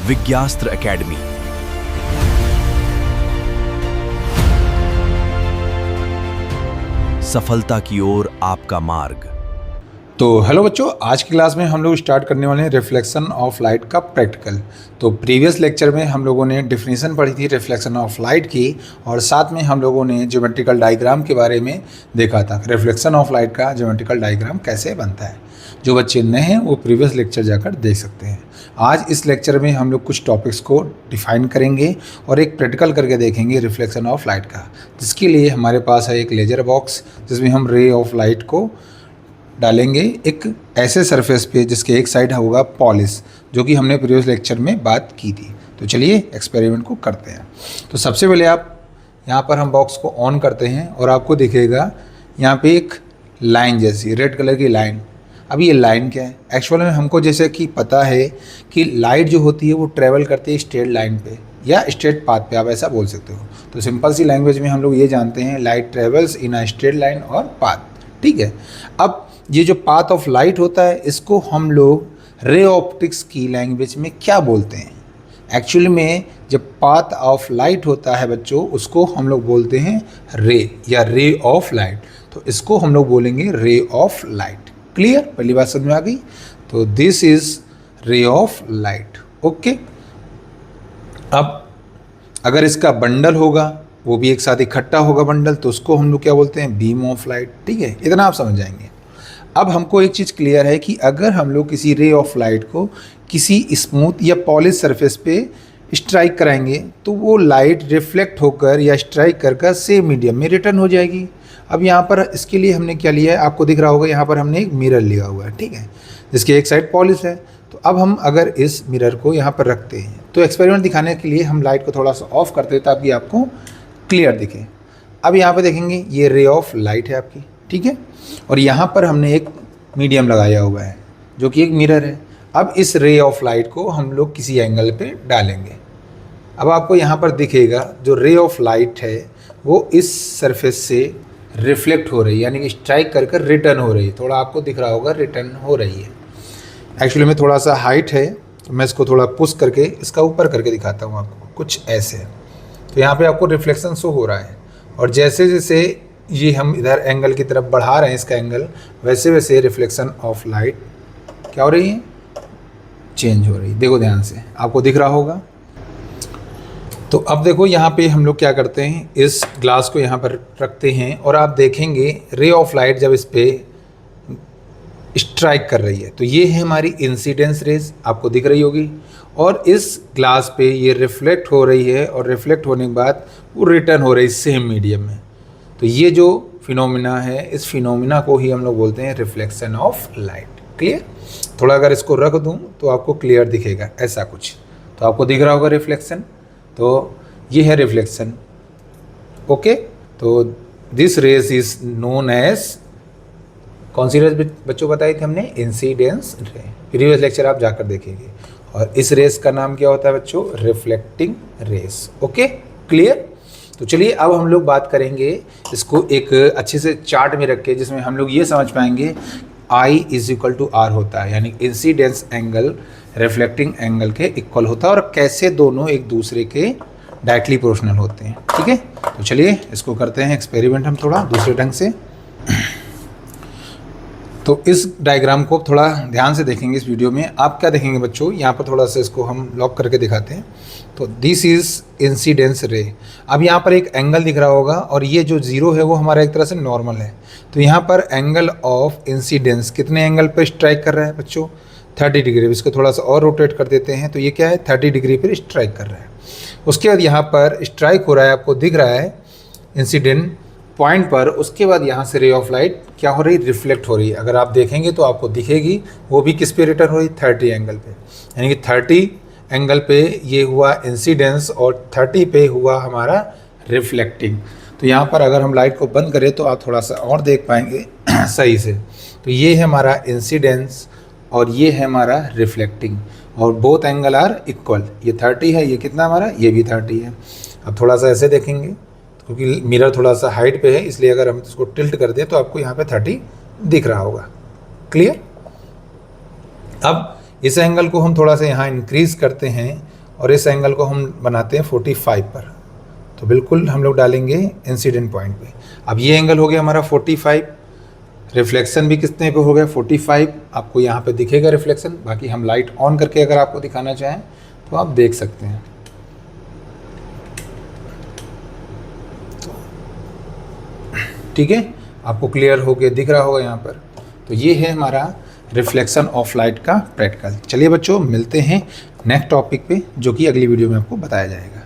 विज्ञास्त्र academy. सफलता की ओर आपका मार्ग। तो हेलो बच्चों, आज की क्लास में हम लोग स्टार्ट करने वाले हैं रिफ्लेक्शन ऑफ लाइट का प्रैक्टिकल। तो प्रीवियस लेक्चर में हम लोगों ने डेफिनेशन पढ़ी थी रिफ्लेक्शन ऑफ लाइट की, और साथ में हम लोगों ने ज्योमेट्रिकल डायग्राम के बारे में देखा था। रिफ्लेक्शन ऑफ लाइट का ज्योमेट्रिकल डायग्राम कैसे बनता है। जो बच्चे नए हैं वो प्रीवियस लेक्चर जाकर देख सकते हैं। आज इस लेक्चर में हम लोग कुछ टॉपिक्स को डिफाइन करेंगे और एक प्रैक्टिकल करके देखेंगे रिफ्लेक्शन ऑफ लाइट का, जिसके लिए हमारे पास है एक लेजर बॉक्स जिसमें हम रे ऑफ लाइट को डालेंगे एक ऐसे सरफेस पे जिसके एक साइड होगा पॉलिश, जो कि हमने प्रीवियस लेक्चर में बात की थी। तो चलिए एक्सपेरिमेंट को करते हैं। तो सबसे पहले आप यहाँ पर हम बॉक्स को ऑन करते हैं और आपको दिखेगा यहाँ पे एक लाइन जैसी रेड कलर की लाइन। अब ये लाइन क्या है? एक्चुअल में हमको जैसे कि पता है कि लाइट जो होती है वो ट्रेवल करती है स्ट्रेट लाइन पे या स्ट्रेट पाथ पे, आप ऐसा बोल सकते हो। तो सिंपल सी लैंग्वेज में हम लोग ये जानते हैं light travels in a straight line और पाथ, ठीक है। अब ये जो पाथ ऑफ लाइट होता है इसको हम लोग रे ऑप्टिक्स की लैंग्वेज में क्या बोलते हैं? एक्चुअली में जब पाथ ऑफ लाइट होता है बच्चों, उसको हम लोग बोलते हैं रे या रे ऑफ लाइट। तो इसको हम लोग बोलेंगे रे ऑफ लाइट। क्लियर? पहली बात समझ में आ गई। तो this is ray of light. Okay. अब अगर इसका बंडल होगा, वो भी एक साथ इकट्ठा होगा बंडल, तो उसको हम लोग क्या बोलते हैं? Beam of light. ठीक है, इतना आप समझ जाएंगे। अब हमको एक चीज़ क्लियर है कि अगर हम लोग किसी रे ऑफ लाइट को किसी स्मूथ या पॉलिश सरफेस पे स्ट्राइक कराएंगे तो वो लाइट रिफ्लेक्ट होकर या स्ट्राइक कर सेम मीडियम में रिटर्न हो जाएगी। अब यहाँ पर इसके लिए हमने क्या लिया है, आपको दिख रहा होगा यहाँ पर हमने एक मिरर लिया हुआ है, ठीक है, जिसकी एक साइड पॉलिश है। तो अब हम अगर इस मिरर को यहाँ पर रखते हैं तो एक्सपेरिमेंट दिखाने के लिए हम लाइट को थोड़ा सा ऑफ करते हैं ताकि आपको क्लियर दिखे। अब यहाँ पर देखेंगे ये रे ऑफ लाइट है आपकी, ठीक है, और यहाँ पर हमने एक मीडियम लगाया हुआ है जो कि एक मिरर है। अब इस रे ऑफ लाइट को हम लोग किसी एंगल पे डालेंगे। अब आपको यहाँ पर दिखेगा जो रे ऑफ लाइट है वो इस सरफेस से रिफ्लेक्ट हो रही है, यानी कि स्ट्राइक कर रिटर्न हो रही है। थोड़ा आपको दिख रहा होगा रिटर्न हो रही है। एक्चुअली में थोड़ा सा हाइट है तो मैं इसको थोड़ा पुश करके इसका ऊपर करके दिखाता हूँ आपको, कुछ ऐसे। तो यहाँ पे आपको रिफ्लेक्शन शो हो रहा है, और जैसे जैसे ये हम इधर एंगल की तरफ बढ़ा रहे हैं इसका एंगल, वैसे वैसे रिफ्लेक्शन ऑफ लाइट क्या हो रही है? चेंज हो रही है। देखो ध्यान से, आपको दिख रहा होगा। तो अब देखो यहाँ पे हम लोग क्या करते हैं, इस ग्लास को यहाँ पर रखते हैं और आप देखेंगे रे ऑफ लाइट जब इस पे स्ट्राइक कर रही है तो ये है हमारी इंसिडेंस रेज, आपको दिख रही होगी, और इस ग्लास पे ये रिफ्लेक्ट हो रही है, और रिफ्लेक्ट होने के बाद वो रिटर्न हो रही है सेम मीडियम में। तो ये जो फिनोमिना है, इस फिनोमिना को ही हम लोग बोलते हैं रिफ्लेक्शन ऑफ लाइट। क्लियर? थोड़ा अगर इसको रख दूं तो आपको क्लियर दिखेगा ऐसा कुछ। तो आपको दिख रहा होगा रिफ्लेक्शन, तो ये है रिफ्लेक्शन। ओके। तो this rays is known as, कौन सी रेज बच्चों बताई थी हमने? इंसिडेंस रे। प्रीवियस लेक्चर आप जाकर देखेंगे। और इस रेस का नाम क्या होता है बच्चों? Reflecting rays. Okay, clear? तो चलिए अब हम लोग बात करेंगे इसको एक अच्छे से चार्ट में रख के, जिसमें हम लोग ये समझ पाएंगे I = R होता है, यानी इंसिडेंस एंगल रिफ्लेक्टिंग एंगल के इक्वल होता है, और कैसे दोनों एक दूसरे के डायरेक्टली प्रोपोर्शनल होते हैं। ठीक है, तो चलिए इसको करते हैं एक्सपेरिमेंट हम थोड़ा दूसरे ढंग से। तो इस डायग्राम को थोड़ा ध्यान से देखेंगे इस वीडियो में। आप क्या देखेंगे बच्चों, यहाँ पर थोड़ा सा इसको हम लॉक करके दिखाते हैं। तो दिस इज इंसिडेंस रे। अब यहाँ पर एक एंगल दिख रहा होगा, और ये जो जीरो है वो हमारा एक तरह से नॉर्मल है। तो यहाँ पर एंगल ऑफ इंसिडेंस कितने एंगल पर स्ट्राइक कर रहा है बच्चों? 30 डिग्री। इसको थोड़ा सा और रोटेट कर देते हैं तो ये क्या है? 30 डिग्री पर स्ट्राइक कर रहा है। उसके बाद यहाँ पर स्ट्राइक हो रहा है, आपको दिख रहा है इंसिडेंट पॉइंट पर। उसके बाद यहाँ से रे ऑफ लाइट क्या हो रही? रिफ्लेक्ट हो रही है। अगर आप देखेंगे तो आपको दिखेगी वो भी किस पे रिटर्न हो रही? 30 एंगल पे, यानी कि 30 एंगल पे ये हुआ इंसिडेंस और 30 पे हुआ हमारा रिफ्लेक्टिंग। तो यहाँ पर अगर हम लाइट को बंद करें तो आप थोड़ा सा और देख पाएंगे सही से। तो ये है हमारा इंसिडेंस और ये है हमारा रिफ्लेक्टिंग, और बोथ एंगल आर इक्वल। ये 30 है, ये कितना हमारा? ये भी 30 है। अब थोड़ा सा ऐसे देखेंगे क्योंकि मिरर थोड़ा सा हाइट पे है, इसलिए अगर हम इसको टिल्ट कर दें तो आपको यहाँ पे 30 दिख रहा होगा। क्लियर? अब इस एंगल को हम थोड़ा सा यहाँ इंक्रीज करते हैं और इस एंगल को हम बनाते हैं 45 पर। तो बिल्कुल हम लोग डालेंगे इंसिडेंट पॉइंट पे। अब ये एंगल हो गया हमारा 45, रिफ्लेक्शन भी कितने पे हो गया 45, आपको यहाँ पे दिखेगा रिफ्लेक्शन। बाकी हम लाइट ऑन करके अगर आपको दिखाना चाहें तो आप देख सकते हैं। ठीक है, आपको क्लियर होके दिख रहा होगा यहाँ पर। तो ये है हमारा रिफ्लेक्शन ऑफ लाइट का प्रैक्टिकल। चलिए बच्चों, मिलते हैं नेक्स्ट टॉपिक पे, जो कि अगली वीडियो में आपको बताया जाएगा।